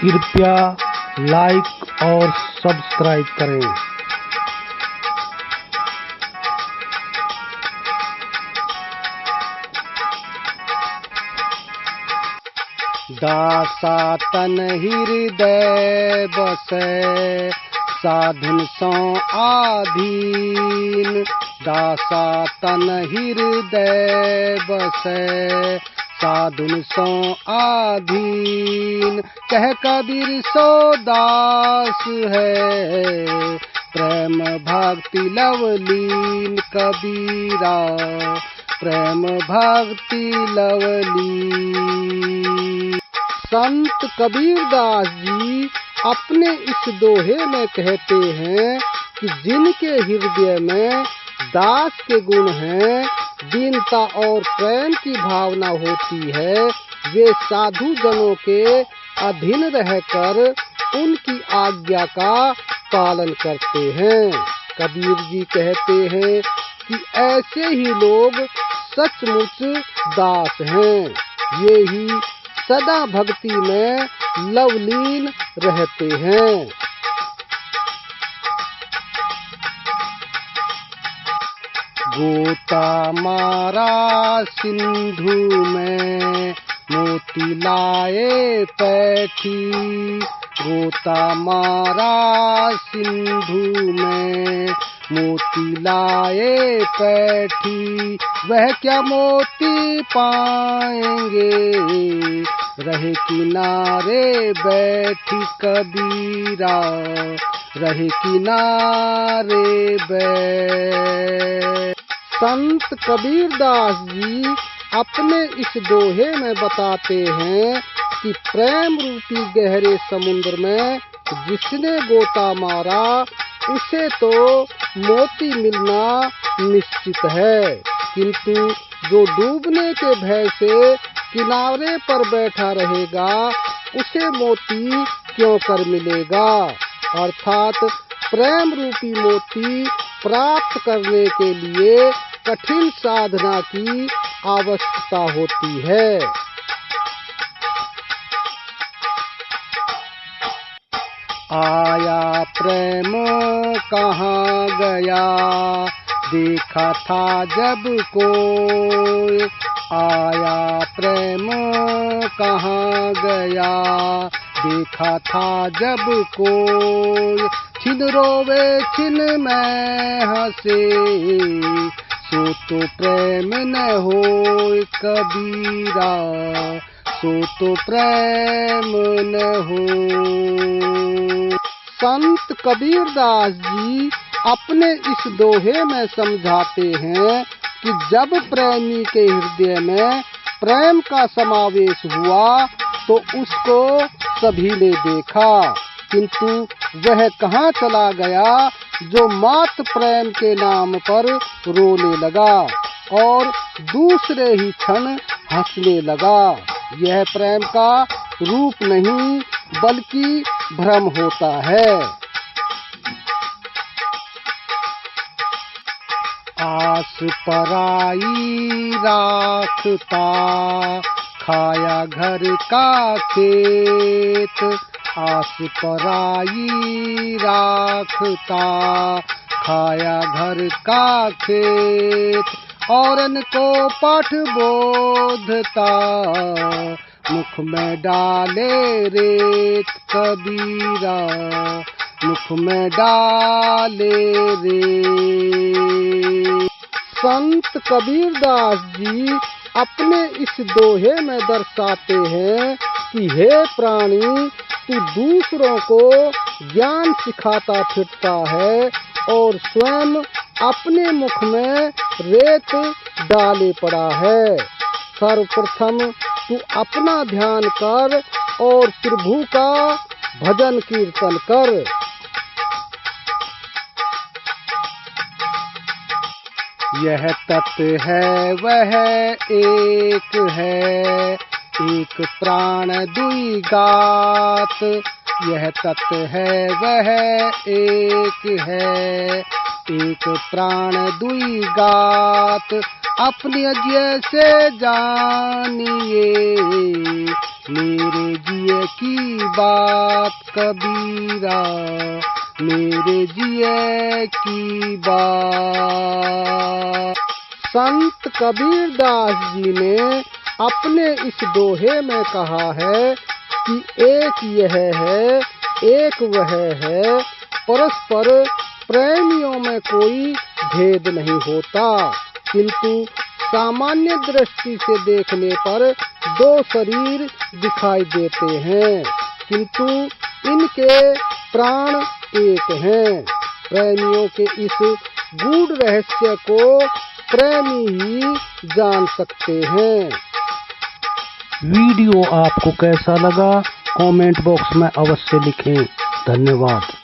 कृपया लाइक और सब्सक्राइब करें। दासा तन हृदय बसै साधन सौ आधीन। दासा तन हृदय बसै साधन सौ आधीन। कह कबीर सो दास है प्रेम भक्ति लवलीन। कबीरा प्रेम भक्ति लवलीन। संत कबीरदास जी अपने इस दोहे में कहते हैं कि जिनके हृदय में दास के गुण हैं, दीनता और प्रेम की भावना होती है, वे साधु जनों के अधीन रहकर उनकी आज्ञा का पालन करते हैं। कबीर जी कहते हैं कि ऐसे ही लोग सचमुच दास हैं। ये ही सदा भक्ति में लवलीन रहते हैं। गोता मारा सिंधु में मोती लाए पैठी। गोता मारा सिंधु में मोती लाए पैठी। वह क्या मोती पाएंगे रहे किनारे बैठी। कबीरा रहे किनारे बैठ। संत कबीरदास जी अपने इस दोहे में बताते हैं कि प्रेम रूपी गहरे समुद्र में जिसने गोता मारा उसे तो मोती मिलना निश्चित है, किंतु जो डूबने के भय से किनारे पर बैठा रहेगा उसे मोती क्यों कर मिलेगा। अर्थात प्रेम रूपी मोती प्राप्त करने के लिए कठिन साधना की आवश्यकता होती है। आया प्रेम कहाँ गया देखा था जब कोई। आया प्रेम कहाँ गया देखा था जब कोई। छिन रोवे छिन में हंसे सो तो प्रेम न होय। कबीरा सो तो प्रेम न हो। संत कबीरदास जी अपने इस दोहे में समझाते हैं कि जब प्रेमी के हृदय में प्रेम का समावेश हुआ तो उसको सभी ने देखा, किंतु वह कहाँ चला गया जो मात्र प्रेम के नाम पर रोने लगा और दूसरे ही क्षण हंसने लगा। यह प्रेम का रूप नहीं बल्कि भ्रम होता है। आस पराई राखता खाया घर का खेत। आस पराई राखता खाया घर का खेत। औरन को पाठ बोधता मुख में डाले रेत। कबीरा मुख में डाले रेत। संत कबीरदास जी अपने इस दोहे में दर्शाते हैं कि हे प्राणी, तू दूसरों को ज्ञान सिखाता फिरता है और स्वयं अपने मुख में रेत डाले पड़ा है। सर्वप्रथम तू अपना ध्यान कर और प्रभु का भजन कीर्तन कर। यह तत्व है वह एक है, एक प्राण दुई गात। यह तत्व है वह एक है, एक प्राण दुई गात। अपने जैसे जानिए मेरे जिए की बात कबीरा, मेरे जिए की बात। संत कबीरदास जी ने अपने इस दोहे में कहा है कि एक यह है, एक वह है, परस्पर प्रेमियों में कोई भेद नहीं होता, किंतु सामान्य दृष्टि से देखने पर दो शरीर दिखाई देते हैं, किंतु इनके प्राण एक हैं। प्रेमियों के इस गूढ़ रहस्य को प्रेमी ही जान सकते हैं। वीडियो आपको कैसा लगा कमेंट बॉक्स में अवश्य लिखें। धन्यवाद।